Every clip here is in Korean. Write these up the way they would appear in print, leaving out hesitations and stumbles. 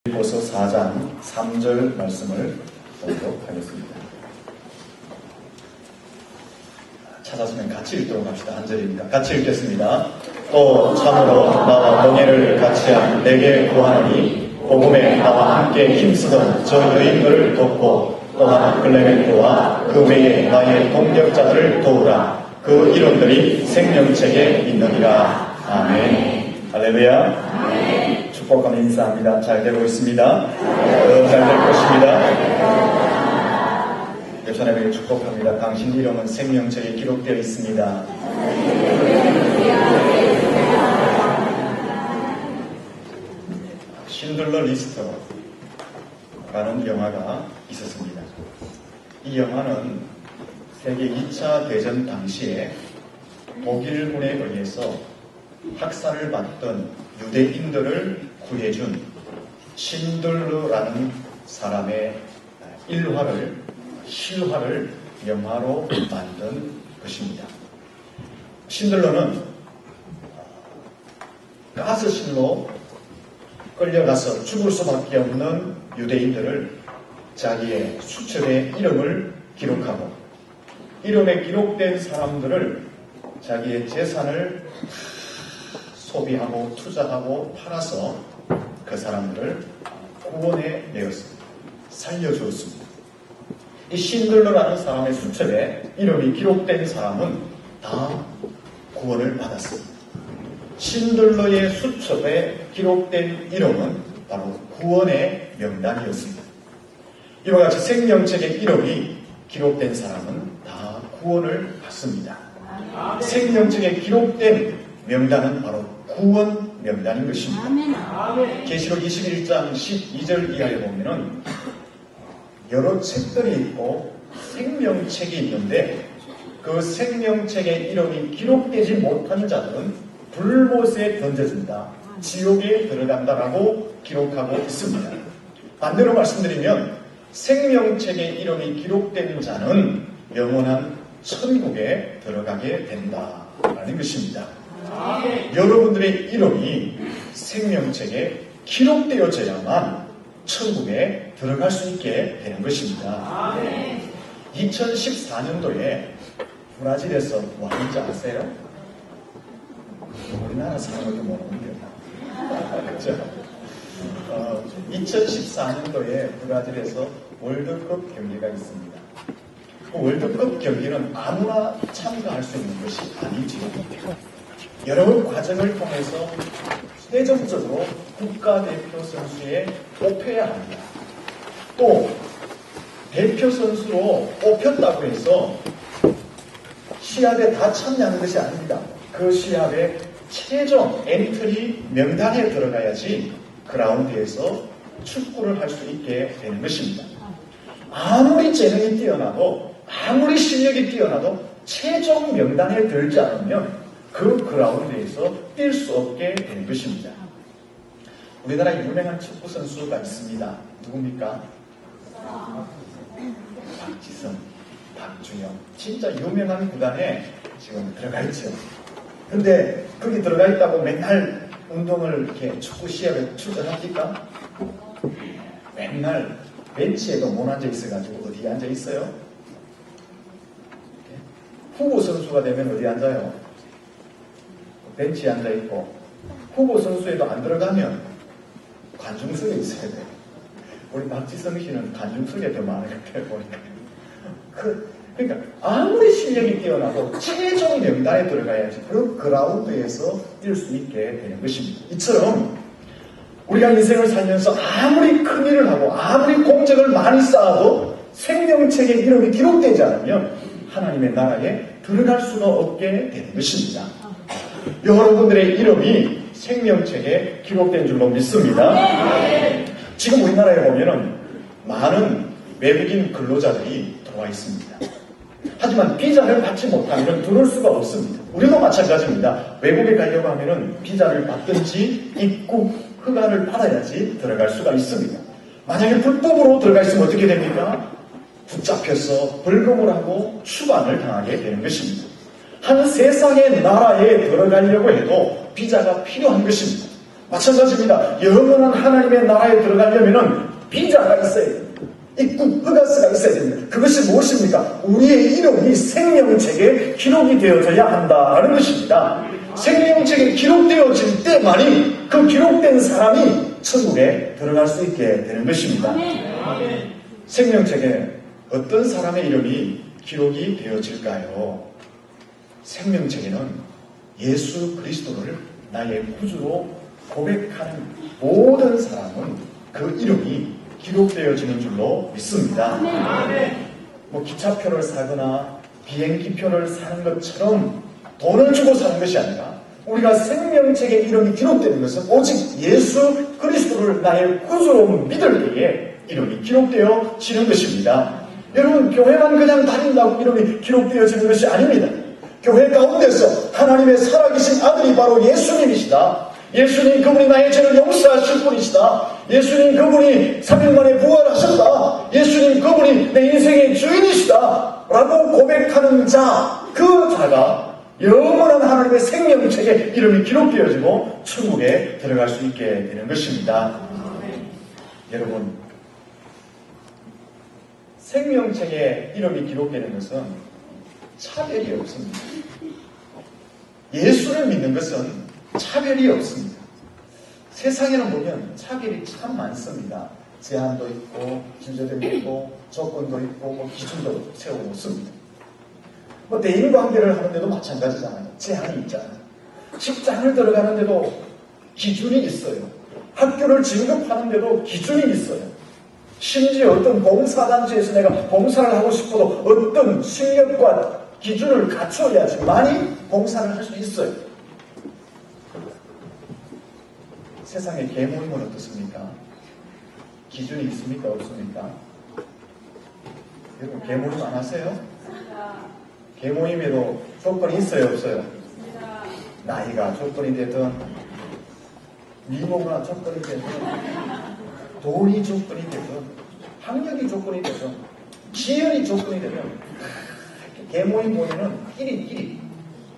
빌립보서 4장 3절 말씀을 보도록 하겠습니다. 찾았으면 같이 읽도록 합시다. 한 절입니다. 같이 읽겠습니다. 또 참으로 나와 명예를 같이한 내게 구하노니 복음에 나와 함께 힘쓰던 저 유인들을 돕고 또한 클레멘토와 그 외에 나의 동역자들을 도우라. 그 이름들이 생명책에 있느니라. 아멘. 할렐루야. 축복하며 인사합니다. 잘 되고 있습니다. 잘 될 것입니다. 옆사람에게 축복합니다. 당신 이름은 생명책에 기록되어 있습니다. 신들러 리스트라는 영화가 있었습니다. 이 영화는 세계 2차 대전 당시에 독일군에 의해서 학살을 받던 유대인들을 구해준 신들러라는 사람의 실화를 영화로 만든 것입니다. 신들러는 가스실로 끌려가서 죽을 수밖에 없는 유대인들을 자기의 수첩에 이름을 기록하고 이름에 기록된 사람들을 자기의 재산을 소비하고 투자하고 팔아서 그 사람들을 구원해 내었습니다. 살려주었습니다. 이 신들러라는 사람의 수첩에 이름이 기록된 사람은 다 구원을 받았습니다. 신들러의 수첩에 기록된 이름은 바로 구원의 명단이었습니다. 이와 같이 생명책에 이름이 기록된 사람은 다 구원을 받습니다. 생명책에 기록된 명단은 바로 구원 명단인 것입니다. 계시록 21장 12절 이하에 보면은 여러 책들이 있고 생명책이 있는데 그 생명책에 이름이 기록되지 못한 자들은 불못에 던져진다. 지옥에 들어간다라고 기록하고 있습니다. 반대로 말씀드리면 생명책에 이름이 기록된 자는 영원한 천국에 들어가게 된다라는 것입니다. 여러분들의 이름이 생명책에 기록되어져야만 천국에 들어갈 수 있게 되는 것입니다. 2014년도에 브라질에서 뭐 하는지 아세요? 우리나라 사람들도 모르는데요. 그렇죠? 2014년도에 브라질에서 월드컵 경기가 있습니다. 그 월드컵 경기는 아무나 참가할 수 있는 것이 아니죠. 여러 과정을 통해서 최종적으로 국가대표 선수에 뽑혀야 합니다. 또 대표 선수로 뽑혔다고 해서 시합에 다 참여하는 것이 아닙니다. 그 시합에 최종 엔트리 명단에 들어가야지 그라운드에서 축구를 할 수 있게 되는 것입니다. 아무리 재능이 뛰어나도 아무리 실력이 뛰어나도 최종 명단에 들지 않으면 그 그라운드에서 뛸 수 없게 되는 것입니다. 우리나라에 유명한 축구 선수가 있습니다. 누굽니까? 박지성, 박주영. 진짜 유명한 구단에 지금 들어가 있죠. 근데 거기 들어가 있다고 맨날 운동을 이렇게 축구 시합에 출전합니까? 맨날 벤치에도 못 앉아 있어가지고 어디에 앉아 있어요? 후보 선수가 되면 어디 앉아요? 벤치에 앉아 있고 후보 선수에도 안 들어가면 관중석에 있어야 돼요. 우리 박지성 씨는 관중석에 더 많은 것 같아요. 보니까. 그러니까 아무리 실력이 뛰어나도 최종 명단에 들어가야지 그 그라운드에서 뛸 수 있게 되는 것입니다. 이처럼 우리가 인생을 살면서 아무리 큰 일을 하고 아무리 공적을 많이 쌓아도 생명책에 이름이 기록되지 않으면 하나님의 나라에 들어갈 수가 없게 되는 것입니다. 여러분들의 이름이 생명책에 기록된 줄로 믿습니다. 지금 우리나라에 보면은 많은 외국인 근로자들이 들어와 있습니다. 하지만 비자를 받지 못하면 들어올 수가 없습니다. 우리도 마찬가지입니다. 외국에 가려고 하면은 비자를 받든지 입국 허가를 받아야지 들어갈 수가 있습니다. 만약에 불법으로 들어가 있으면 어떻게 됩니까? 붙잡혀서 벌금을 하고 추방을 당하게 되는 것입니다. 한 세상의 나라에 들어가려고 해도 비자가 필요한 것입니다. 마찬가지입니다. 영원한 하나님의 나라에 들어가려면 비자가 있어야 됩니다. 입국 허가서가 있어야 됩니다. 그것이 무엇입니까? 우리의 이름이 생명책에 기록이 되어져야 한다는 것입니다. 생명책에 기록되어질 때만이 그 기록된 사람이 천국에 들어갈 수 있게 되는 것입니다. 생명책에 어떤 사람의 이름이 기록이 되어질까요? 생명책에는 예수 그리스도를 나의 구주로 고백하는 모든 사람은 그 이름이 기록되어지는 줄로 믿습니다. 뭐 기차표를 사거나 비행기표를 사는 것처럼 돈을 주고 사는 것이 아니라 우리가 생명책에 이름이 기록되는 것은 오직 예수 그리스도를 나의 구주로 믿을 때에 이름이 기록되어지는 것입니다. 여러분, 교회만 그냥 다닌다고 이름이 기록되어지는 것이 아닙니다. 교회 가운데서 하나님의 살아계신 아들이 바로 예수님이시다. 예수님 그분이 나의 죄를 용서하실 분이시다. 예수님 그분이 3일 만에 부활하셨다. 예수님 그분이 내 인생의 주인이시다 라고 고백하는 자, 그 자가 영원한 하나님의 생명책에 이름이 기록되어지고 천국에 들어갈 수 있게 되는 것입니다. 여러분, 생명책에 이름이 기록되는 것은 차별이 없습니다. 예수를 믿는 것은 차별이 없습니다. 세상에는 보면 차별이 참 많습니다. 제한도 있고 규제도 있고 조건도 있고 뭐 기준도 세우고 있습니다. 뭐 대인관계를 하는데도 마찬가지잖아요. 제한이 있잖아요. 직장을 들어가는데도 기준이 있어요. 학교를 진급하는데도 기준이 있어요. 심지어 어떤 봉사단체에서 내가 봉사를 하고 싶어도 어떤 실력과 기준을 갖춰야지만이 봉사를 할 수 있어요. 세상의 계모임은 어떻습니까? 기준이 있습니까? 없습니까? 여러분, 계모임 안 하세요? 계모임에도 조건이 있어요? 없어요? 나이가 조건이 되든 미모가 조건이 되든 돈이 조건이 되든 학력이 조건이 되든 지연이 조건이 되든 계모임 모이는 끼리끼리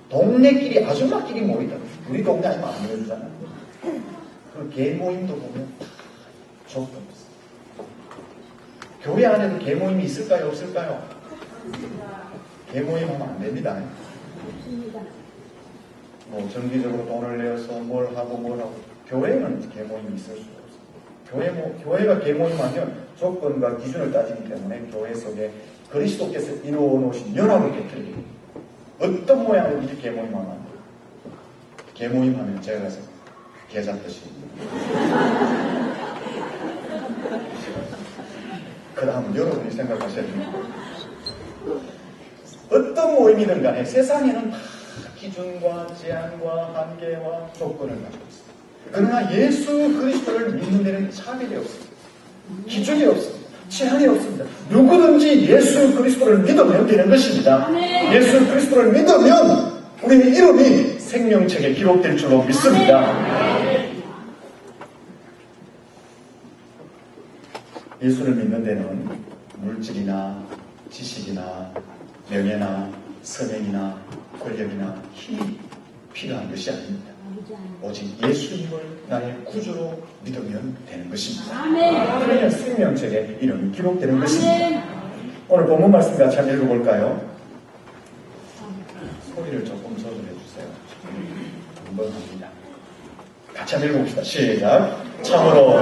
동네끼리 아줌마끼리 모이다. 우리 동네 아니면 안 모여주잖아요. 그 계모임도 보면 조건 없어요. 교회 안에도 계모임이 있을까요? 없을까요? 계모임 하면 안 됩니다. 뭐 정기적으로 돈을 내어서 뭘 하고 교회는 계모임이 있을 수가 없어요. 교회가 계모임하면 조건과 기준을 따지기 때문에 교회 속에 그리스도께서 이루어 놓으신 연합을 깨뜨리기. 어떤 모양으로든지 계모임하면 안 돼요. 계모임하면 제가 가서 개 잡듯이. 그 다음 여러분이 생각하셔야 됩니다. 어떤 모임이든 간에 세상에는 다 기준과 제한과 한계와 조건을 가지고 있습니다. 그러나 예수 그리스도를 믿는 데는 차별이 없습니다. 기준이 없습니다. 제한이 없습니다. 누구든지 예수 그리스도를 믿으면 되는 것입니다. 예수 그리스도를 믿으면 우리의 이름이 생명책에 기록될 줄로 믿습니다. 예수를 믿는 데는 물질이나 지식이나 명예나 선행이나 권력이나 힘이 필요한 것이 아닙니다. 오직 예수님을 나의 구주로 믿으면 되는 것입니다. 그러면 생명책에 이름이 기록되는 것입니다. 오늘 본문 말씀 같이 한번 읽어볼까요? 소리를 조금 조절해 주세요. 한번 합니다. 같이 한번 읽어봅시다. 시작. 참으로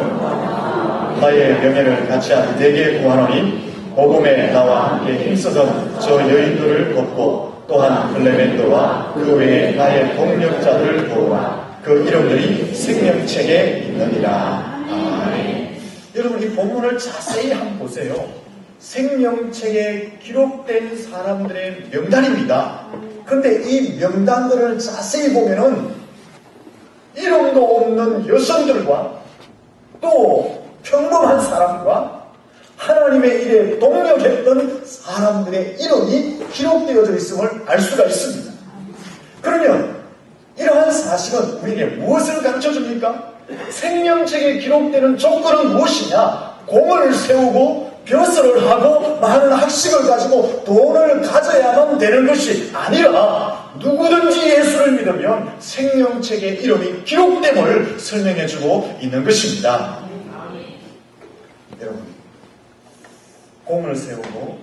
나의 명예를 같이한 내게 구하노니 복음에 나와 함께 힘쓰던 저 여인들을 돕고 또한 클레멘도와 그 외에 나의 동력자들을 도우라. 그 이름들이 생명책에 있느니라. 아멘. 여러분, 이 본문을 자세히 한번 보세요. 생명책에 기록된 사람들의 명단입니다. 그런데 이 명단들을 자세히 보면은 이름도 없는 여성들과 또 평범한 사람과 하나님의 일에 동력했던 사람들의 이름이 기록되어져 있음을 알 수가 있습니다. 그러면 이러한 사실은 우리에게 무엇을 가르쳐줍니까? 생명책에 기록되는 조건은 무엇이냐? 공을 세우고 벼슬을 하고 많은 학식을 가지고 돈을 가져야만 되는 것이 아니라 누구든지 예수를 믿으면 생명책의 이름이 기록됨을 설명해주고 있는 것입니다. 여러분, 공을 세우고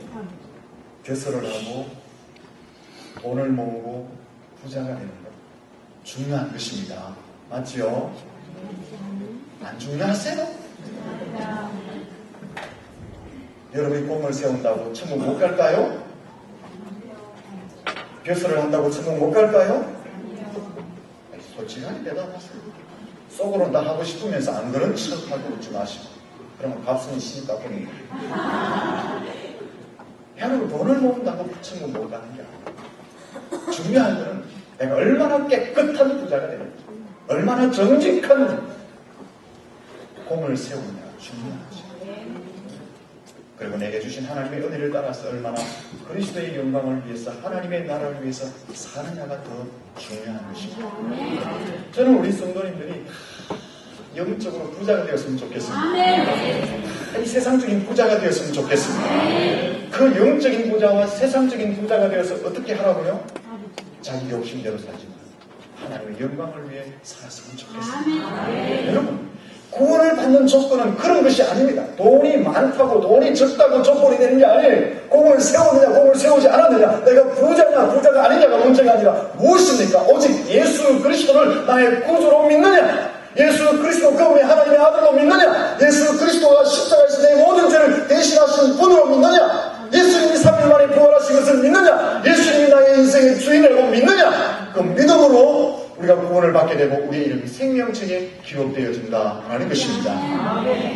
개설을 하고 돈을 모으고 부자가 되는 것 중요한 것입니다. 맞지요? 안 중요하세요? 여러분이 공을 세운다고 천국 못 갈까요? 개설을 한다고 천국 못 갈까요? 솔직하게 대답하세요. 속으로 나 하고 싶으면서 안 그런 척하고 웃지 마시고. 그러면 값은 있으니까 보니. 여러분 돈을 모은다고 천국 못 가는 게 아니야. 중요한 것은 내가 얼마나 깨끗한 부자가 되는지, 얼마나 정직한 공을 세우느냐 중요하지. 그리고 내게 주신 하나님의 은혜를 따라서 얼마나 그리스도의 영광을 위해서 하나님의 나라를 위해서 사느냐가 더 중요한 것입니다. 저는 우리 성도님들이 영적으로 부자가 되었으면 좋겠습니다. 이 세상적인 부자가 되었으면 좋겠습니다. 그 영적인 부자와 세상적인 부자가 되어서 어떻게 하라고요? 자기 욕심대로 살지 말고 하나님의 영광을 위해 살았으면 좋겠습니다. 여러분, 구원을 받는 조건은 그런 것이 아닙니다. 돈이 많다고 돈이 적다고 조건이 되는 게 아니에요. 공을 세우느냐 공을 세우지 않았느냐, 내가 부자냐 부자가 아니냐가 문제가 아니라 무엇입니까? 오직 예수 그리스도를 나의 구주로 믿느냐, 예수 그리스도 그분이 하나님의 아들로 믿느냐, 예수 그리스도가 십자가에서 내 모든 죄를 대신하신 분으로 믿느냐, 예수님이 3일 만에 부활하신 것을 믿느냐, 예수님이 나의 인생의 주인이라고 믿느냐, 그 믿음으로 우리가 구원을 받게 되고 우리의 이름이 생명책에 기록되어진다 하는 것입니다.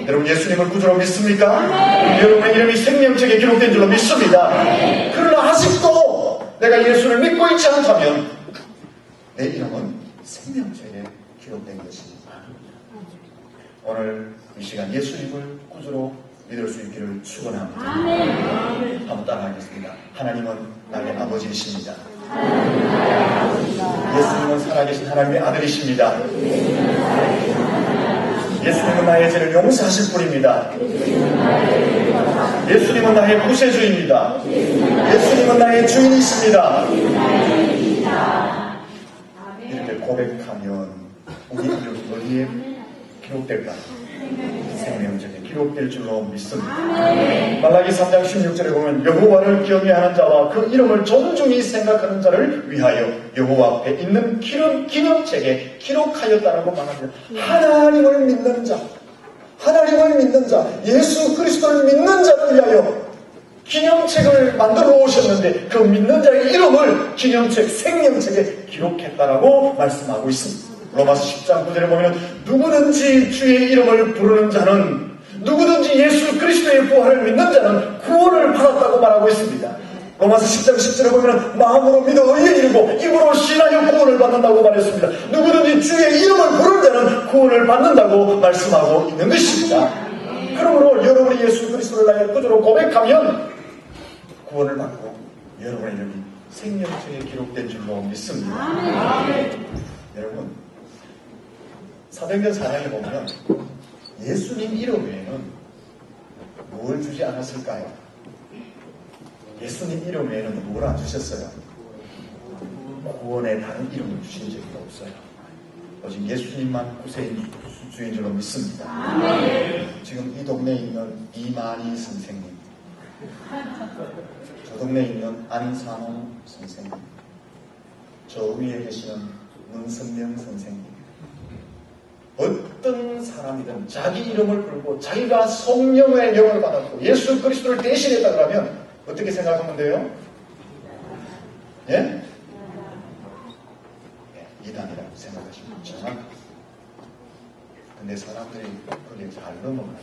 여러분, 예수님을 구주로 믿습니까? 여러분의 이름이 생명책에 기록된 줄로 믿습니다. 그러나 아직도 내가 예수를 믿고 있지 않다면 내 이름은 생명책에 기록된 것이 아닙니다. 오늘 이 시간 예수님을 구주로 믿을 수 있기를 축원합니다. 한번 따라하겠습니다. 하나님은 나의 아버지이십니다. 예수님은 살아계신 하나님의 아들이십니다. 예수님은 나의 죄를 용서하실 분입니다. 예수님은 나의 구세주입니다. 예수님은 나의 주인이십니다. 이렇게 고백하면 우리 이름이 어디에 기록될까? 생명책에 기록될 줄로 믿습니다. 말라기 3장 16절에 보면 여호와를 경외하는 자와 그 이름을 존중히 생각하는 자를 위하여 여호와 앞에 있는 기념책에 기록하였다라고 말합니다. 하나님을 믿는 자, 하나님을 믿는 자, 예수 그리스도를 믿는 자를 위하여 기념책을 만들어 오셨는데 그 믿는 자의 이름을 기념책, 생명책에 기록했다라고 말씀하고 있습니다. 로마서 10장 9절에 보면 누구든지 주의 이름을 부르는 자는, 누구든지 예수 그리스도의 부활을 믿는 자는 구원을 받았다고 말하고 있습니다. 로마서 10장 10절에 보면 마음으로 믿어 의에 이르고 입으로 신하여 구원을 받는다고 말했습니다. 누구든지 주의 이름을 부르는 자는 구원을 받는다고 말씀하고 있는 것입니다. 그러므로 여러분이 예수 그리스도를 나의 구주로 고백하면 구원을 받고 여러분의 이름이 생명책에 기록된 줄로 믿습니다. 여러분, 사도행전 4장에 보면 예수님 이름 외에는 뭘 주지 않았을까요? 예수님 이름 외에는 뭘 안 주셨어요? 구원의 다른 이름을 주신 적이 없어요. 오직 예수님만 구세인 주인 줄로 믿습니다. 지금 이 동네에 있는 이만희 선생님, 저 동네에 있는 안산호 선생님, 저 위에 계시는 문선명 선생님, 어떤 사람이든 자기 이름을 불고 자기가 성령의 영을 받았고 예수 그리스도를 대신했다 그러면 어떻게 생각하면 돼요? 예? 이단이라고 생각하시면 정확합니다. 근데 사람들이 그게 잘 넘어가요.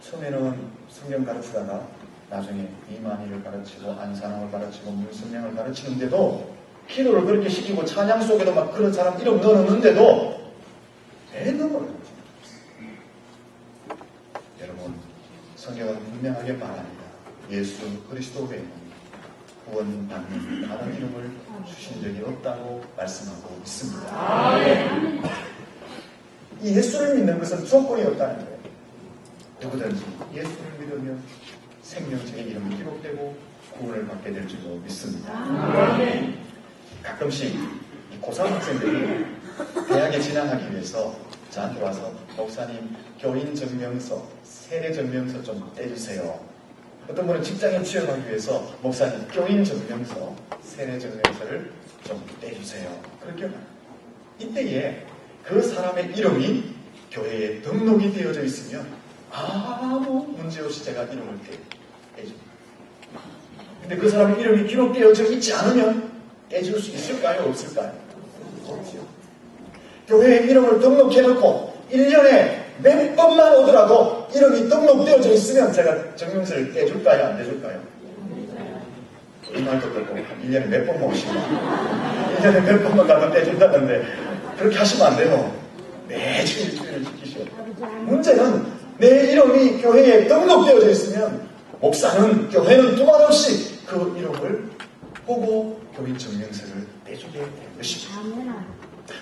처음에는 성경 가르치다가 나중에 이만희를 가르치고 안산홍을 가르치고 문선명을 가르치는데도 기도를 그렇게 시키고 찬양 속에도 막 그런 사람 이름 넣어놓는데도 왜 넘어가요? 여러분, 성경은 분명하게 말합니다. 예수 그리스도 외에는 구원받는 다른 이름을 주신 적이 없다고 말씀하고 있습니다. 이 예수를 믿는 것은 조건이 없다는 거예요. 누구든지 예수를 믿으면 생명책에 이름이 기록되고 구원을 받게 될 줄로 믿습니다. 가끔씩 고3 학생들이 대학에 진학하기 위해서 저한테 와서 목사님 교인 증명서, 세례 증명서 좀 떼주세요. 어떤 분은 직장에 취업하기 위해서 목사님 교인 증명서, 세례 증명서를 좀 떼주세요. 그렇게 이때에 그 사람의 이름이 교회에 등록이 되어져 있으면 아무 문제없이 제가 이름을 떼줍니다. 근데 그 사람의 이름이 기록되어져 있지 않으면 떼줄 수 있을까요? 없을까요? 없죠. 교회에 이름을 등록해놓고 1년에 몇 번만 오더라도 이름이 등록되어져 있으면 제가 증명서를 떼줄까요? 안 떼줄까요? 이 말도 듣고 1년에 몇 번만 오시면 1년에 몇 번만 가면 떼준다는데 그렇게 하시면 안 돼요. 매주 일주일을 지키셔야 돼요. 문제는 내 이름이 교회에 등록되어져 있으면 목사는, 교회는 두말 없이 그 이름을 보고 교인 증명서를 떼주게 된 것입니다.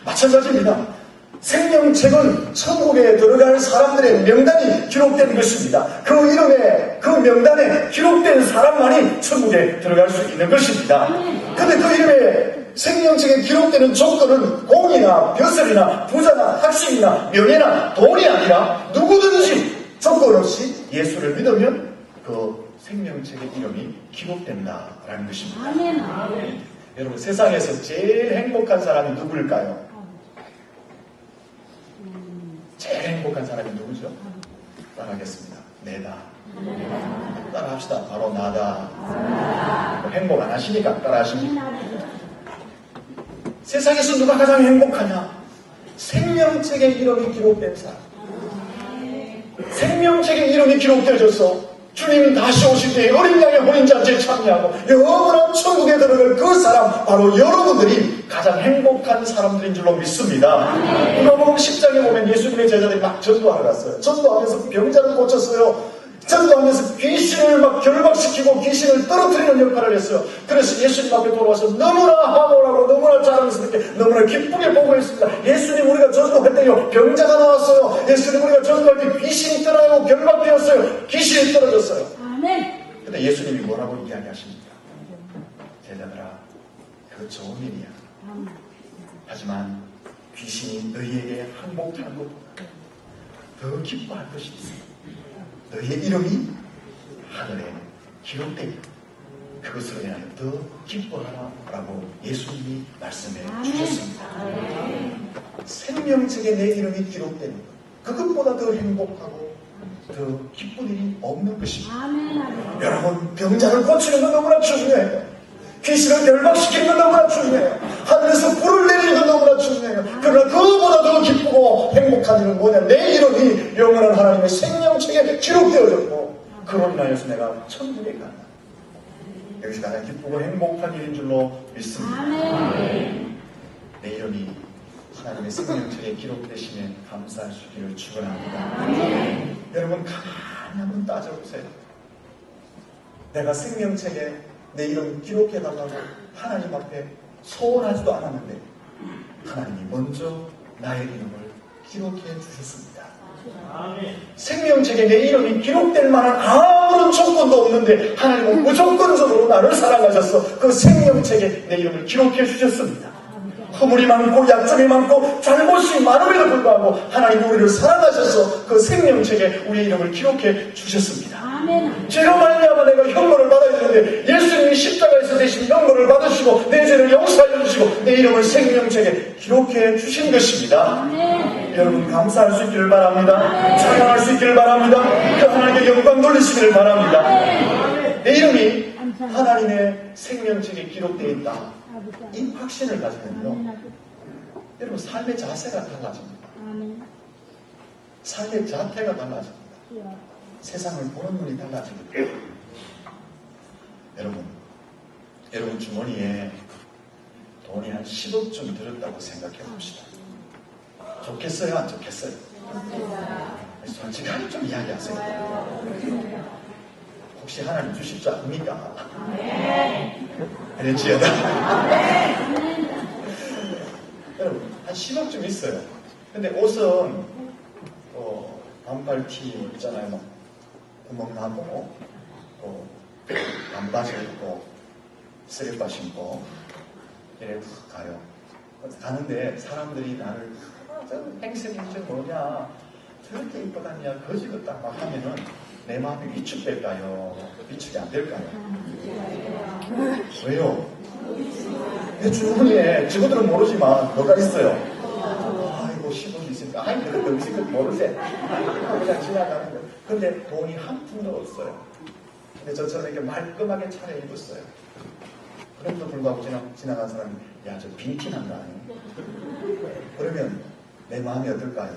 마찬가지입니다. 생명책은 천국에 들어갈 사람들의 명단이 기록된 것입니다. 그 이름에, 그 명단에 기록된 사람만이 천국에 들어갈 수 있는 것입니다. 근데 그 이름에 생명책에 기록되는 조건은 공이나 벼슬이나 부자나 학식이나 명예나 돈이 아니라 누구든지 조건 없이 예수를 믿으면 그 생명책의 이름이 기록된다라는 것입니다. 아멘. 여러분, 세상에서 제일 행복한 사람이 누구일까요? 제일 행복한 사람이 누구죠? 따라하겠습니다. 내다. 따라합시다. 바로 나다. 행복 안 하시니까 따라하십니다. 세상에서 누가 가장 행복하냐? 생명책에 이름이 기록된 사람. 생명책에 이름이 기록되어져서 주님 다시 오실 때 어린 양의 혼인잔치에 참여하고 영원한 천국에 들어갈 그 사람, 바로 여러분들이 가장 행복한 사람들인 줄로 믿습니다. 누가복음 10장에 보면 예수님의 제자들이 막 전도하러 갔어요. 전도하면서 병자를 고쳤어요. 전도하면서 귀신을 막 결박시키고 귀신을 떨어뜨리는 역할을 했어요. 그래서 예수님 앞에 돌아와서 너무나 화목하고 너무나 자랑스럽게 너무나 기쁘게 보고 있습니다. 예수님, 우리가 전도할 때요 병자가 나왔어요. 예수님, 우리가 전도할 때 귀신이 떠나고 결박되었어요. 귀신이 떨어졌어요. 아멘. 근데 예수님이 뭐라고 이야기하십니까? 제자들아, 그거 좋은 일이야. 하지만 귀신이 너희에게 항복하는 것보다 더 기뻐할 것이 있어. 너희의 이름이 하늘에 기록되어 그것으로 인하여 더 기뻐하라 라고 예수님이 말씀해 주셨습니다. 생명책에 내 이름이 기록되는 것, 그것보다 더 행복하고 더 기쁜 일이 없는 것입니다. 여러분, 병자를 고치는 건 너무나 중요해요. 귀신을 결박시키는 건 너무나 중요해요. 하늘에서 불을 내리는 건 너무나 중요해요. 그러나 그거보다 더 기쁘고 행복한 일은 뭐냐? 내 이름이 영원한 하나님의 생명책에 기록되어졌고 그로 인하여서 내가 천국에 간다. 여기서 가장 기쁘고 행복한 일인 줄로 믿습니다. 내 이름이 하나님의 생명책에 기록되시면 감사할 수 있기를 축원합니다. 여러분, 가만히 한번 따져보세요. 내가 생명책에 내 이름 기록해달라고 하나님 앞에 소원하지도 않았는데 하나님이 먼저 나의 이름을 기록해 주셨습니다. 생명책에 내 이름이 기록될 만한 아무런 조건도 없는데 하나님은 무조건적으로 나를 사랑하셔서 그 생명책에 내 이름을 기록해 주셨습니다. 허물이 많고 약점이 많고 잘못이 많음에도 불구하고 하나님이 우리를 사랑하셔서 그 생명책에 우리의 이름을 기록해 주셨습니다. 죄로 말미암아 내가 형벌을 받아야 되는데 예수님이 십자가에서 대신 형벌을 받으시고 내 죄를 용서해 주시고 내 이름을 생명책에 기록해 주신 것입니다. 여러분, 감사할 수 있기를 바랍니다. 찬양할 수 있기를 바랍니다. 그 하나님께 영광 돌리시기를 바랍니다. 내 이름이 하나님의 생명책에 기록되어 있다, 이 확신을 가지면요, 여러분, 삶의 자세가 달라집니다. 삶의 자태가 달라집니다. 세상을 보는 눈이 달라집니다. 여러분 주머니에 돈이 한 10억쯤 들었다고 생각해 봅시다. 좋겠어요? 안 좋겠어요? 솔직하게 좀 이야기하세요. 혹시 하나님 주실 줄 압니까? 그렇지요. 여러분, 한 10억쯤 있어요. 근데 옷은 반팔 티 있잖아요. 구멍 나고 반바지 입고 쓰레빠 신고 이래 가요. 가는데 사람들이 나를 저 행색이 저 뭐냐 저렇게 이쁘다냐 거지 같다 막 하면은 내 마음이 위축될까요? 위축이 안 될까요? 왜요? 내 주머니에 친구들은 모르지만 뭐가 있어요. 아이고 10원 있으니까 아이 그래도 음식은 모르지. 그냥 지나가는 거예요. 근데 돈이 한 푼도 없어요. 근데 저처럼 이렇게 말끔하게 차려입었어요. 그럼에도 불구하고 지나간 사람이 야 저 빈티난 거 아니에요? 그러면 내 마음이 어떨까요?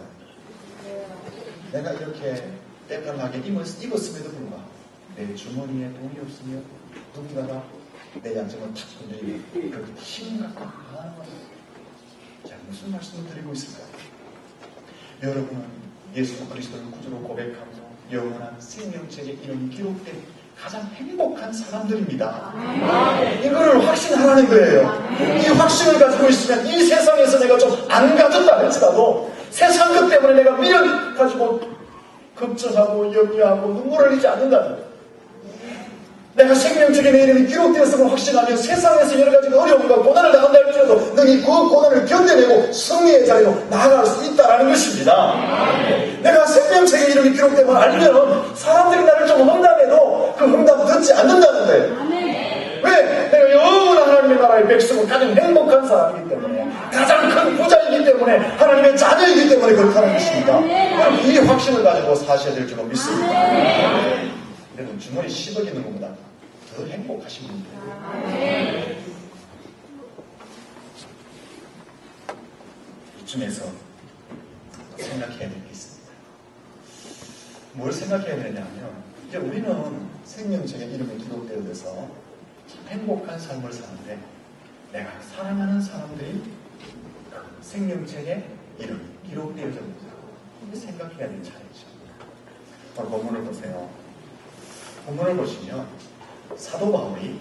내가 이렇게 때깔나게 입었음에도 불구하고 내 주머니에 돈이 없으며 누군가가 내 양심을 탁 건드리고 그렇게 심각한 자 무슨 말씀을 드리고 있을까요? 여러분은 예수 그리스도를 구주로 고백하며 영원한 생명책의 이름이 기록된 가장 행복한 사람들입니다. 이거를 확신하라는 거예요. 이 확신을 가지고 있으면 이 세상에서 내가 좀 안 가졌다 할지라도 세상 것 때문에 내가 미련 가지고 걱정하고 염려하고 눈물을 흘리지 않는다는 거예요. 내가 생명책에 내 이름이 기록되었음을 확신하면 세상에서 여러 가지 어려움과 고난을 당한다 할지라도 너희 그 고난을 견뎌내고 승리의 자리로 나아갈 수 있다는 것입니다. 내가 생명책에 이름이 기록됨을 알면 사람들이 나를 좀 험담해도 그 험담 듣지 않는다는 거예요. 왜? 내가 영원한 하나님의 나라의 백성은 가장 행복한 사람이기 때문에 가장 큰 부자이기 때문에 하나님의 자녀이기 때문에 그렇다는 것입니다. 이 확신을 가지고 사셔야 될 줄로 믿습니다. 여러분 주머니 10억 있는 것보다 더 행복하신 분들 이쯤에서 생각해야 될 게 있습니다. 뭘 생각해야 되냐면 이제 우리는 생명책의 이름이 기록되어서 행복한 삶을 사는데 내가 사랑하는 사람들이 생명책의 이름이 기록되어져 있다. 생각해야 될 차례죠. 오늘 본문을 보세요. 본문을 보시면 사도 바울이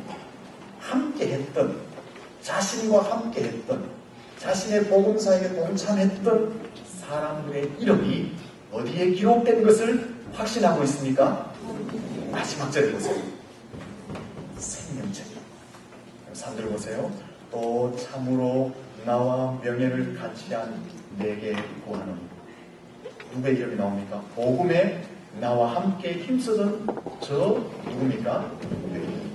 함께했던 자신과 함께했던 자신의 복음사에게 동참했던 사람들의 이름이 어디에 기록된 것을 확신하고 있습니까? 마지막 절에 보세요. 생명책. 사람들 보세요. 또 참으로 나와 명예를 같이 한 내게 구하노니 누구의 이름이 나옵니까? 복음에 나와 함께 힘쓰던 저 누굽니까?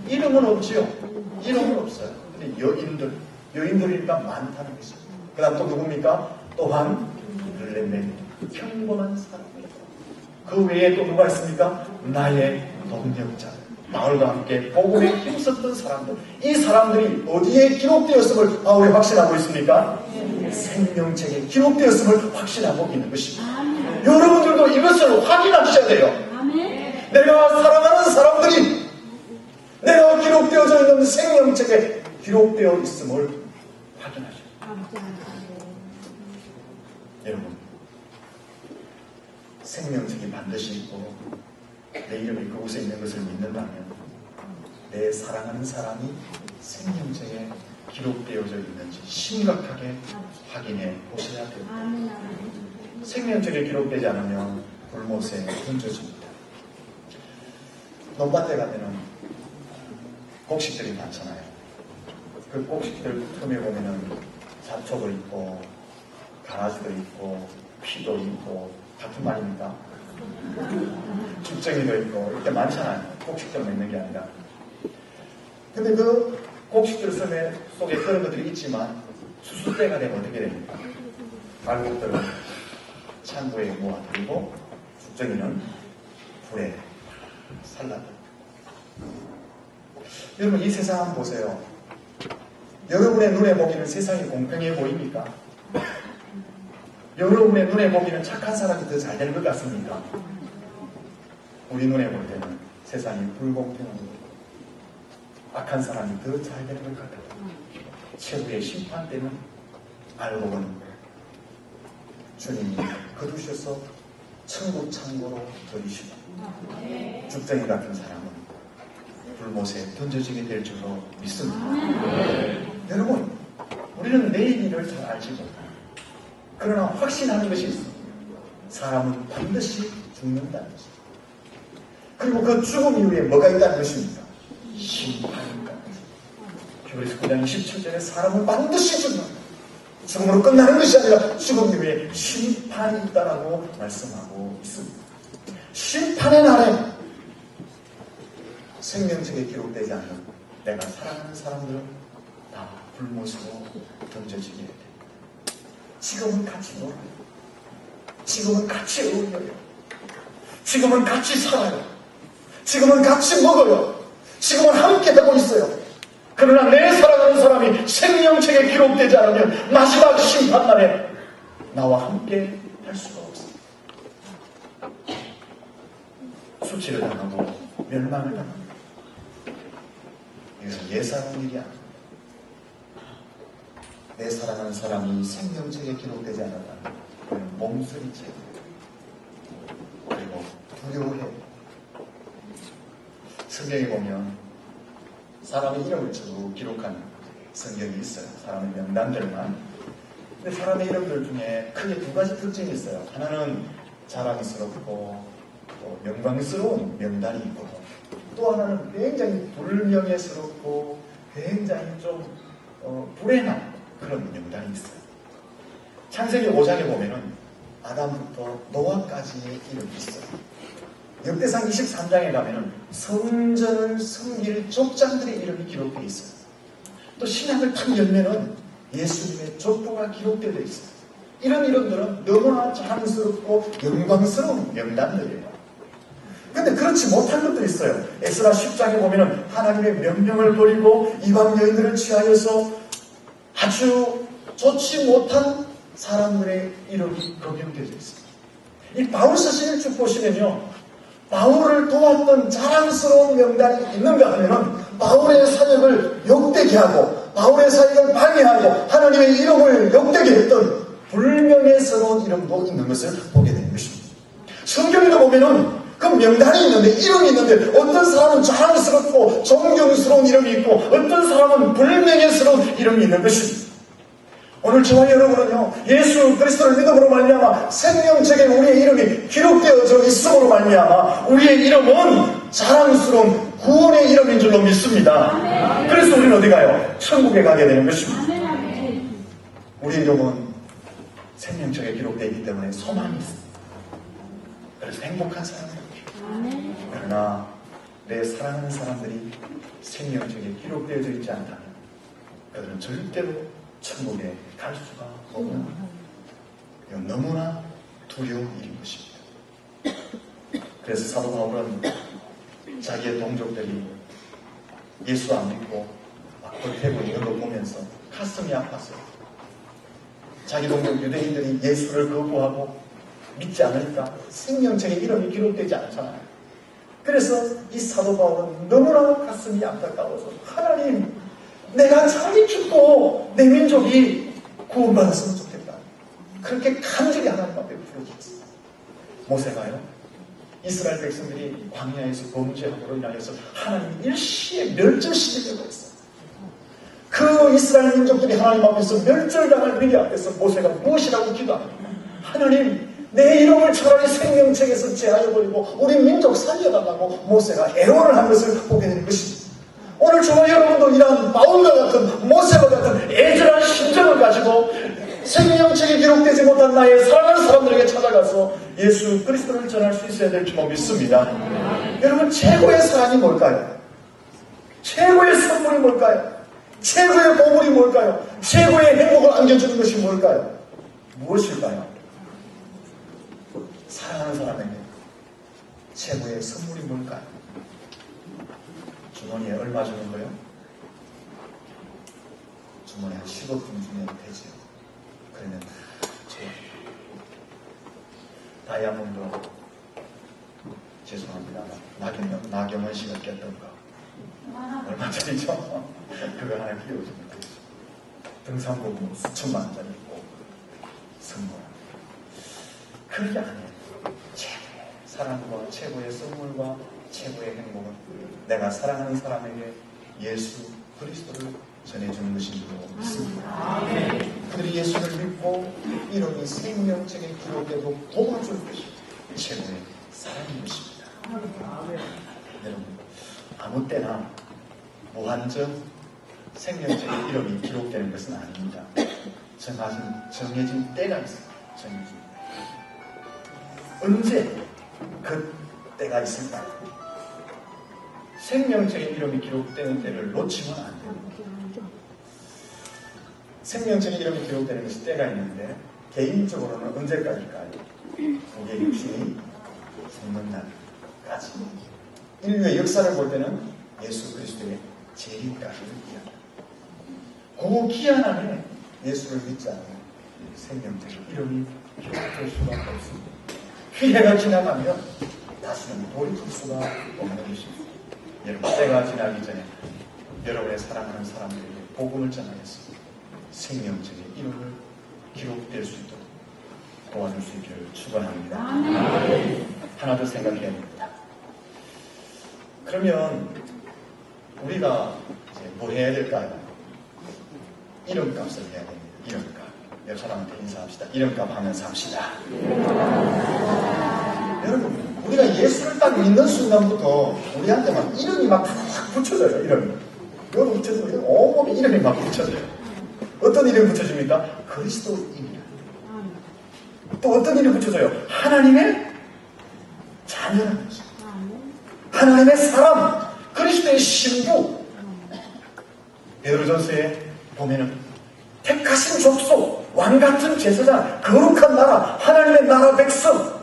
이름은 없지요. 이름은 없어요. 근데 여인들이니까 많다는 것이죠. 그 다음 또 누굽니까? 또한 블레멘 평범한 사람입니다. 그 외에 또 누가 있습니까? 나의 동력자 바울과 함께 복음에 힘썼던 사람들. 이 사람들이 어디에 기록되었음을 바울이 확신하고 있습니까? 생명책에 기록되었음을 확신하고 있는 것입니다. 여러분들도 이것을 확인하셔야 돼요. 내가 사랑하는 사람들이 내가 기록되어져 있는 생명책에 기록되어 있음을 확인하셔야 돼요. 여러분 생명책이 반드시 있고 내 이름이 그곳에 있는 것을 믿는다면 내 사랑하는 사람이 생명책에 기록되어져 있는지 심각하게 확인해 보셔야 됩니다. 생명책에 기록되지 않으면 불못에 던져집니다. 논밭에 가면은 곡식들이 많잖아요. 그 곡식들 틈에 보면은 잡초도 있고 가라지도 있고 피도 있고 같은 말입니까? 죽정이도 있고 이렇게 많잖아요. 곡식들만 있는 게 아니라. 근데 그 곡식들 속에 그런 것들이 있지만 수수때가 되면 어떻게 됩니까? 말곡들은 창고에 모아두고 죽정이는 불에 살라다. 여러분 이 세상 한번 보세요. 여러분의 눈에 보기는 세상이 공평해 보입니까? 여러분의 눈에 보기는 착한 사람이 더 잘 되는 것 같습니까? 우리 눈에 볼 때는 세상이 불공평한 것, 악한 사람이 더 잘 되는 것 같아요. 최후의 심판 때는 알고 보는 주님이 거두셔서 천국 창고로 들이시고 죽정이 같은 사람은 불못에 던져지게 될 줄로 믿습니다. 여러분 우리는 내일 일을 잘 알지 못합니다. 그러나 확신하는 것이 있습니다. 사람은 반드시 죽는다는 것입니다. 그리고 그 죽음 이후에 뭐가 있다는 것입니까? 심판인가. 히브리서 9장 27절에 사람은 반드시 죽는다. 죽음으로 끝나는 것이 아니라 죽음 이후에 심판이 있다라고 말씀하고 있습니다. 심판의 날에 생명책에 기록되지 않는 내가 사랑하는 사람들은 다 불못으로 던져지게 돼. 지금은 같이 놀아요. 지금은 같이 어울려요. 지금은 같이 살아요. 지금은 같이 먹어요. 지금은 함께 되고 있어요. 그러나 내 사랑하는 사람이 생명책에 기록되지 않으면 마지막 심판날에 나와 함께 할 수가 없습니다. 수치를 당하고 멸망을 당합니다. 이것은 예사로운 일이 아닙니다. 내 사랑하는 사람이 생명책에 기록되지 않았다면 그는 몸서리채 그리고 두려워해. 성경에 보면 사람의 이름을 쭉 기록한 성경이 있어요. 사람의 명단들만. 근데 사람의 이름들 중에 크게 두 가지 특징이 있어요. 하나는 자랑스럽고 또 영광스러운 명단이 있고, 또 하나는 굉장히 불명예스럽고 굉장히 좀 불행한 그런 명단이 있어요. 창세기 5장에 보면은 아담부터 노아까지의 이름이 있어요. 역대상 23장에 가면은 성전을 섬길 족장들의 이름이 기록되어 있어요. 또 신약을 탁 열면은 예수님의 족보가 기록되어 있어요. 이런 이름들은 너무나 자랑스럽고 영광스러운 명단들이에요. 근데 그렇지 못한 것도 있어요. 에스라 10장에 보면은 하나님의 명령을 버리고 이방 여인들을 취하여서 아주 좋지 못한 사람들의 이름이 거명되어 있습니다. 이 바울 서신을 쭉 보시면요, 바울을 도왔던 자랑스러운 명단이 있는가 하면은 바울의 사역을 욕되게 하고 바울의 사역을 방해하고 하나님의 이름을 욕되게 했던 불명예스러운 이름도 있는 것을 보게 되는 것입니다. 성경에도 보면은 그 명단이 있는데, 이름이 있는데, 어떤 사람은 자랑스럽고 존경스러운 이름이 있고 어떤 사람은 불명예스러운 이름이 있는 것입니다. 오늘 저와 여러분은요, 예수 그리스도를 믿음으로 말미암아 생명책에 우리의 이름이 기록되어져 있음으로 말미암아 우리의 이름은 자랑스러운 구원의 이름인 줄로 믿습니다. 그래서 우리는 어디 가요? 천국에 가게 되는 것입니다. 우리의 이름은 생명책에 기록되어 있기 때문에 소망이 있습니다. 그래서 행복한 사람입니다. 그러나 내 사랑하는 사람들이 생명책에 기록되어져 있지 않다면 그들은 절대로 천국에 갈 수가 없는, 이건 너무나 두려운 일인 것입니다. 그래서 사도 바울은 자기의 동족들이 예수 안 믿고 막 버티고 있는 걸 보면서 가슴이 아팠어요. 자기 동족 유대인들이 예수를 거부하고 믿지 않으니까 생명책에 이름이 기록되지 않잖아요. 그래서 이 사도 바울은 너무나 가슴이 안타까워서, 하나님, 내가 잘 죽고 내 민족이 구원받았으면 좋겠다. 그렇게 간절히 하나님 앞에 부르짖었어요. 모세가요, 이스라엘 백성들이 광야에서 범죄함으로 인하여서 하나님 일시에 멸절시키게 되고 있어요. 그 이스라엘 민족들이 하나님 앞에서 멸절당할 위기 앞에서 모세가 무엇이라고 기도합니까? 하나님, 내 이름을 차라리 생명책에서 제하여버리고 우리 민족 살려달라고 모세가 애원을 한 것을 보게 되는 것입니다. 오늘 저와 여러분도 이러한 바울과 같은 모세와 같은 애절한 심정을 가지고 생명책에 기록되지 못한 나의 사랑하는 사람들에게 찾아가서 예수 그리스도를 전할 수 있어야 될 줄 믿습니다. 여러분, 최고의 사랑이 뭘까요? 최고의 선물이 뭘까요? 최고의 보물이 뭘까요? 최고의 행복을 안겨주는 것이 뭘까요? 무엇일까요? 사랑하는 사람에게 최고의 선물이 뭘까요? 주머니에 얼마 주는 거요? 주머니에 한 15분 주면 되지요. 그러면 좋아요. 다이아몬드, 죄송합니다, 나경원 씨가 꼈던 거 얼마짜리죠? 그거 하나 끼워주면 되죠. 등산복 수천만 원짜리 있고 선물. 그게 아니에요. 최고의 사랑과 최고의 선물과 최고의 행복은 내가 사랑하는 사람에게 예수 그리스도를 전해주는 것인 줄 믿습니다. 그들이 예수를 믿고 이름이 생명책에 기록되고 도와줄 것이 최고의 사랑인 것입니다. 여러분, 아무 때나 무한정 생명적인 이름이 기록되는 것은 아닙니다. 정해진 때가 있습니다. 정해진 때. 언제 그 때가 있을까? 생명적인 이름이 기록되는 때를 놓치면 안 됩니다. 생명적인 이름이 기록되는 것이 때가 있는데 개인적으로는 언제까지일까요? 우리의 육신이 죽는 날까지. 인류의 역사를 볼 때는 예수 그리스도의 재림까지를 이야기합니다. 그 기한 안에 예수를 믿지 않으면 생명적인 이름이 기록될 수가 없습니다. 기회가 지나가면 다시는 돌이킬 수가 없는 것입니다. 여러분, 때가 지나기 전에 여러분의 사랑하는 사람들에게 복음을 전하여서 생명적인 이름을 기록될 수 있도록 도와줄 수 있기를 축원합니다. 하나 더 생각해야 됩니다. 그러면 우리가 이제 뭐 해야 될까요? 이름값을 해야 됩니다. 이름값. 옆 사람한테 인사합시다. 이름값 하면 삽시다. 여러분, 우리가 예수를 딱 믿는 순간부터 우리한테 막 이름이 막 붙여져요. 이름이. 여기 붙여지면 온몸에 이름이 막 붙여져요. 어떤 이름이 붙여집니까? 그리스도입니다. 또 어떤 이름이 붙여져요? 하나님의 자녀라는 것입니다. 하나님의 사람, 그리스도의 신부. 베드로전서에 보면은 택하신 족속, 왕같은 제사장, 거룩한 나라, 하나님의 나라 백성,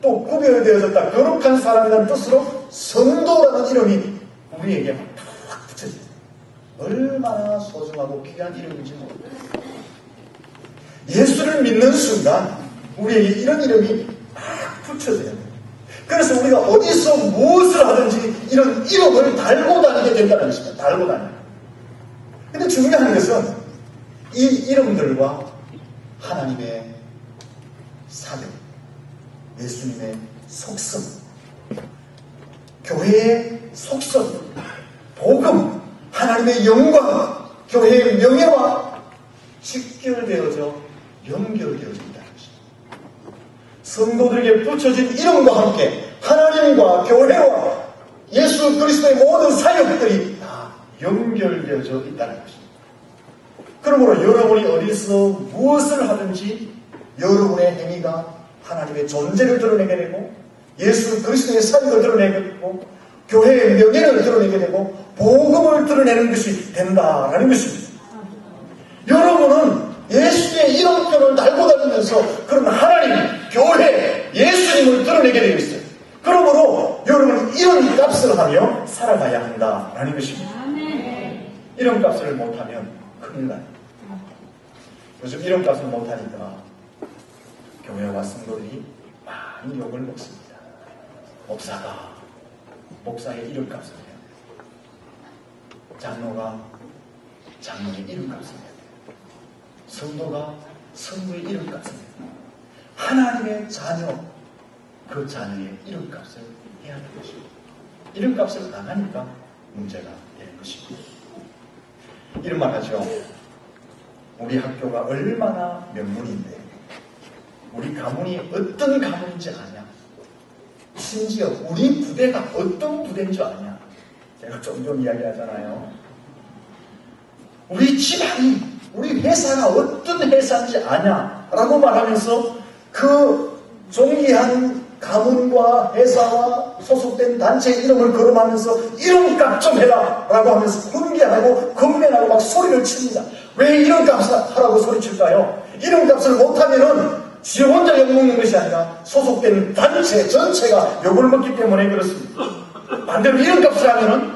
또 구별되어졌다 거룩한 사람이라는 뜻으로 성도라는 이름이 우리에게 막 붙여져요. 얼마나 소중하고 귀한 이름인지 모릅니다. 예수를 믿는 순간 우리에게 이런 이름이 막 붙여져야 돼요. 그래서 우리가 어디서 무엇을 하든지 이런 이름을 달고 다니게 된다는 것입니다. 달고 다니는. 근데 중요한 것은 이 이름들과 하나님의 사명, 예수님의 속성, 교회의 속성, 복음, 하나님의 영광, 교회의 명예와 직결되어져 연결되어져 있다는 것입니다. 성도들에게 붙여진 이름과 함께 하나님과 교회와 예수 그리스도의 모든 사역들이 다 연결되어져 있다는 것입니다. 그러므로 여러분이 어디서 무엇을 하든지 여러분의 행위가 하나님의 존재를 드러내게 되고 예수 그리스도의 사역을 드러내게 되고 교회의 명예를 드러내게 되고 복음을 드러내는 것이 된다라는 것입니다. 여러분은 예수의 이름표를 달고 다니면서 그런 하나님, 교회, 예수님을 드러내게 되어 있어요. 그러므로 여러분은 이런 값을 하며 살아가야 한다라는 것입니다. 이런 값을 못하면 큰일 나요. 요즘 이런 값을 못하니까 교회와 성도들이 많이 욕을 먹습니다. 목사가 목사의 이름값을 해야 돼요. 장로가 장로의 이름값을 해야 돼요. 성도가 성도의 이름값을 해야 돼요. 하나님의 자녀, 그 자녀의 이름값을 해야 하는 것입니다. 이름값을 안 하니까 문제가 되는 것입니다. 이런 말 하죠. 우리 학교가 얼마나 명문인데 우리 가문이 어떤 가문인지 아냐? 심지어 우리 부대가 어떤 부대인 줄 아냐? 제가 종종 이야기하잖아요. 우리 집안이, 우리 회사가 어떤 회사인지 아냐? 라고 말하면서 그 존귀한 가문과 회사와 소속된 단체의 이름을 거론하면서 이름값 좀 해라! 라고 하면서 훈계하고 건면하고 막 소리를 칩니다. 왜 이름값을 하라고 소리칠까요? 이름값을 못하면은 지 혼자 욕먹는 것이 아니라 소속된 단체 전체가 욕을 먹기 때문에 그렇습니다. 반대로 이름값을 하면은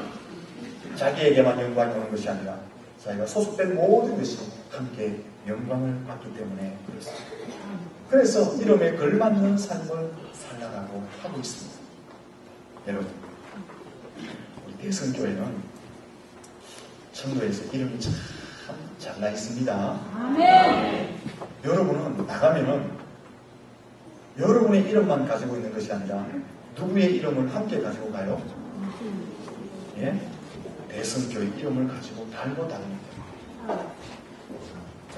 자기에게만 영광이 오는 것이 아니라 자기가 소속된 모든 것이 함께 영광을 받기 때문에 그렇습니다. 그래서 이름에 걸맞는 삶을 살아가고 하고 있습니다. 여러분, 우리 대성교회는 청도에서 이름이 참 잘 나 있습니다. 아멘. 여러분은 나가면은 여러분의 이름만 가지고 있는 것이 아니라 누구의 이름을 함께 가지고 가요? 예? 대성교회 이름을 가지고 달고 다닙니다.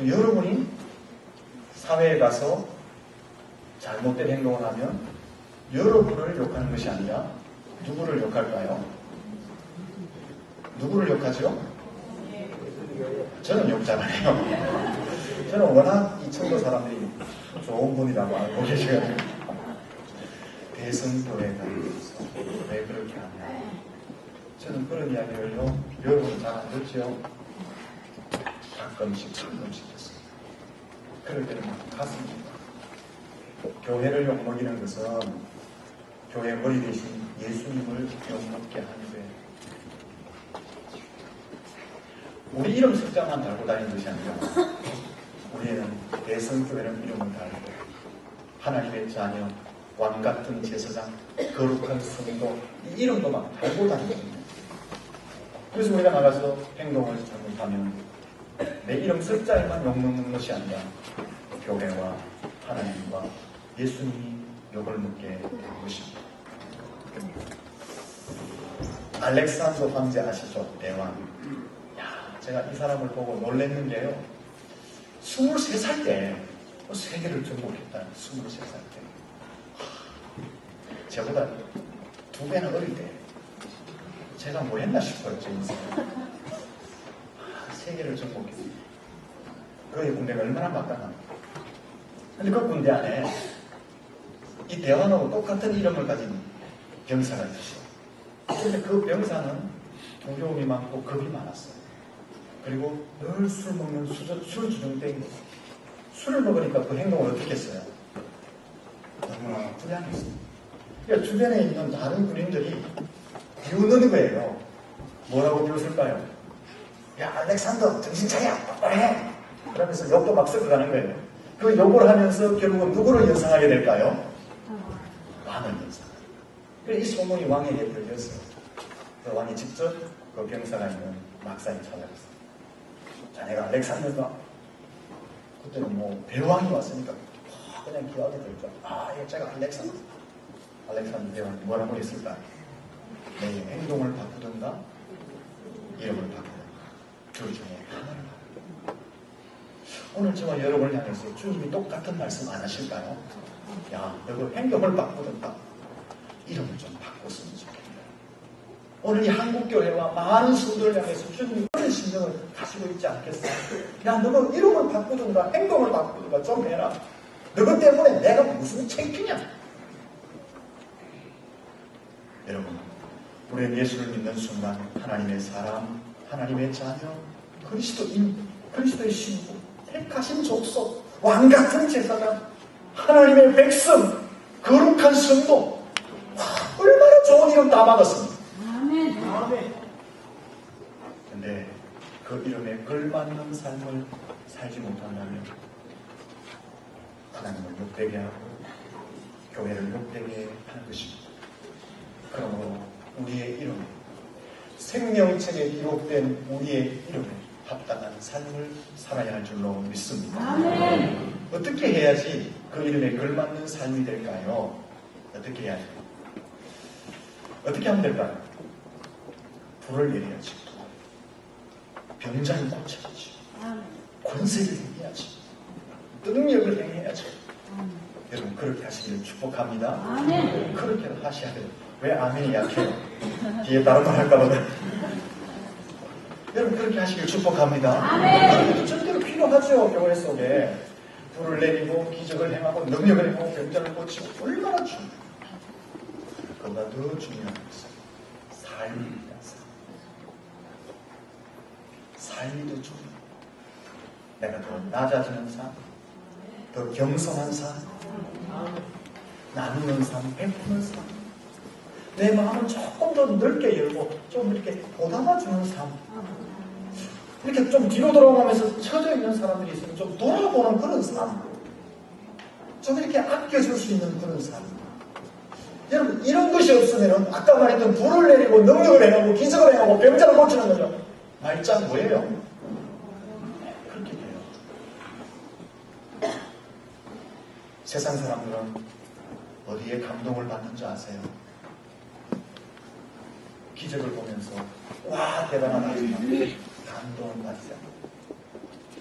여러분이 사회에 가서 잘못된 행동을 하면 여러분을 욕하는 것이 아니라 누구를 욕할까요? 누구를 욕하죠? 저는 욕 잘하네요. 저는 워낙 이 청도 사람들이 좋은 분이라고 알고 계셔가지고 대성교회가 있어서 왜 그렇게 하냐. 저는 그런 이야기를요, 여러분 잘 안 듣죠? 가끔씩 했습니다. 그럴 때는 가슴이 교회를 욕먹이는 것은 교회 머리 대신 예수님을 욕먹게 하는 거예요. 우리 이름 숫자만 달고 다니는 것이 아니라 우리는 대성교회는 이름을 달고 하나님의 자녀, 왕같은 제사장, 거룩한 성도 이 이름도 막 달고 다니거든요. 그래서 우리가 나가서 행동을 잘못하면 내 이름 숫자에만 욕먹는 것이 아니라 교회와 하나님과 예수님이 욕을 먹게 되는 것입니다. 알렉산더 황제 아시죠? 대왕. 제가 이 사람을 보고 놀랬는 게요. 23살 때 세계를 정복했다는 23살 때. 저보다 2배나 어릴 때 제가 뭐 했나 싶어요. 제 인생에. 세계를 정복했어요. 그의 군대가 얼마나 막강합니까? 근데 그 군대 안에 이 대왕하고 똑같은 이름을 가진 병사가 있었어요. 근데 그 병사는 두려움이 많고 겁이 많았어요. 그리고 늘 술 먹는 술주정뱅이. 술을 먹으니까 그 행동을 어떻게 했어요? 너무나 불량했어요. 그러니까 주변에 있는 다른 군인들이 비웃는 거예요. 뭐라고 비웃을까요? 야, 알렉산더 정신 차려! 똑바로 해! 그러면서 욕도 막 섞어가는 거예요. 그 욕을 하면서 결국은 누구를 연상하게 될까요? 왕을 연상. 그래서 이 소문이 왕에게 들렸어요. 그 왕이 직접 그 병사가 있는 막사에 찾아갔어요. 자네가 알렉산더가 그때는 뭐 대왕이 왔으니까 그냥 기하게 들죠. 예, 제가 알렉산더 대왕이 뭐라고 했을까? 내 행동을 바꾸든가 이름을 바꾸든가 둘 중에 하나를 바꾸든가. 오늘 저와 여러분을 향해서 주님이 똑같은 말씀 안 하실까요? 야, 너그 행동을 바꾸든가 이름을 좀 바꿨으면 좋겠다. 오늘 이 한국교회와 많은 성도를 향해서 주님이 그런 심정을 가지고 있지 않겠어요? 야, 너가 이름을 바꾸든가 행동을 바꾸든가 좀 해라. 너것 때문에 내가 무슨 창피냐? 여러분, 우리는 예수를 믿는 순간 하나님의 사람, 하나님의 자녀, 그리스도인, 그리스도의 신부, 택하신 족속, 왕같은 제사장, 하나님의 백성, 거룩한 성도. 얼마나 좋은 이름 다 받았습니다. 근데 그 이름에 걸맞는 삶을 살지 못한다면 하나님을 욕되게 하고 교회를 욕되게 하는 것입니다. 그러므로 우리의 이름, 생명책에 기록된 우리의 이름에 합당한 삶을 살아야 할 줄로 믿습니다. 어떻게 해야지 그 이름에 걸맞는 삶이 될까요? 어떻게 해야지? 어떻게 하면 될까요? 불을 내려야지. 병자를 고쳐야지. 권세를 행해야지. 능력을 행해야지. 여러분 그렇게 하시기를 축복합니다. 그렇게 하셔야 돼요. 왜 아멘이 약해요? 뒤에 다른 말 할까봐. 여러분 그렇게 하시길 축복합니다. 그것도 절대로 필요하죠. 교회 속에 불을 내리고 기적을 행하고 능력을 행하고 병자를 고치고 얼마나 중요해요. 그보다 더 중요한 것은 삶입니다. 삶이 더 중요해요. 내가 더 낮아지는 삶, 더 겸손한 삶, 나누는 삶, 베푸는 삶, 내 마음을 조금 더 넓게 열고 좀 이렇게 보담아주는 삶, 이렇게 좀 뒤로 돌아가면서 처져 있는 사람들이 있으면 좀 돌아보는 그런 삶, 좀 이렇게 아껴줄 수 있는 그런 삶. 여러분 이런 것이 없으면 아까 말했던 불을 내리고 능력을 행하고 기적을 행하고 병자를 고치는 거죠. 말짱 뭐예요? 그렇게 돼요. 세상 사람들은 어디에 감동을 받는 줄 아세요? 기적을 보면서 와 대단하다 하지만 감동을 받지 않아요.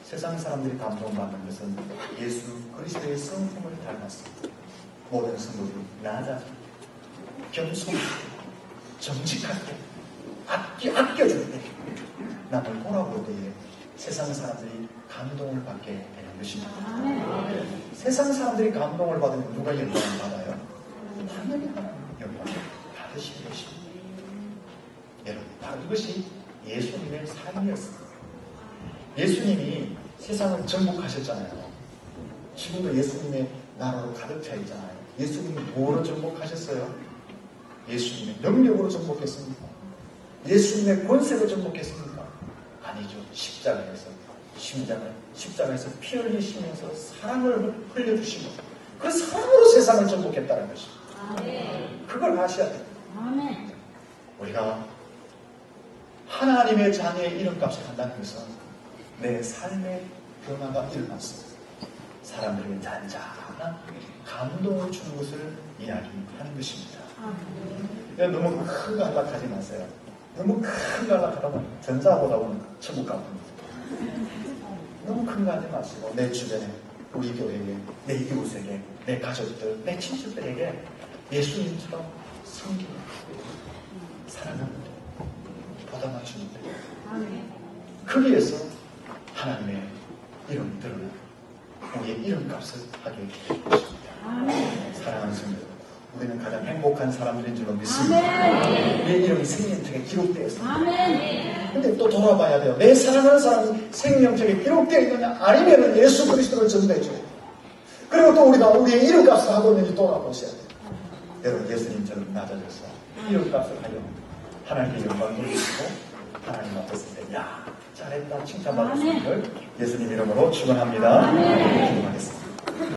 세상 사람들이 감동받는 것은 예수 그리스도의 성품을 닮았습니다. 모든 성도들이 낮아지고 겸손하게 정직하게 아껴줄 때, 남을 돌아볼 때에 세상 사람들이 감동을 받게 되는 것입니다. 세상 사람들이 감동을 받으면 누가 영광을 받아요? 당연히 하나님 영광을 받으시는 것입니다. 여러분, 바로 이것이 예수님의 삶이었습니다. 예수님이 세상을 정복하셨잖아요. 지금도 예수님의 나라로 가득 차 있잖아요. 예수님이 뭐로 정복하셨어요? 예수님의 능력으로 정복했습니까? 예수님의 권세로 정복했습니까? 아니죠. 십자가에서 피 흘리시면서 사랑을 흘려주시고 그 사랑으로 세상을 정복했다는 것입니다. 그걸 아셔야 돼요. 우리가 하나님의 자녀의 이름값을 한다는 것은 내 삶의 변화가 일어났습니다. 사람들에게 잔잔한 감동을 주는 것을 이야기하는 것입니다. 너무 큰 거 안락하지 마세요. 너무 큰 거 안락하다면 전자보다는 천국 가봅니다. 너무 큰 거 하지 마시고 내 주변에, 우리 교회에, 내 이웃에게, 내 가족들, 내 친척들에게 예수님처럼 섬기는 사랑하는 데 보답해 주는 데 거기에서 하나님의 이름이 드러나 우리의 이름값을 하게 될 것입니다. 사랑하는 성도, 우리는 가장 행복한 사람들인 줄로 믿습니다. 내 이름이 생명책에 기록되어 있습니다. 근데 또 돌아봐야 돼요. 내 사랑하는 사람이 생명책에 기록되어 있느냐 아니면 예수 그리스도를 전도해줘요. 그리고 또 우리가 우리의 이름값을 하고 있는지 돌아보셔야 돼요. 여러분, 예수님처럼 낮아져서 이름값을 하여 하나님의 영광을 돌리시고 하나님 앞에서 야 잘했다 칭찬받을 수 있는 예수님 이름으로 축원합니다. 기도하겠습니다.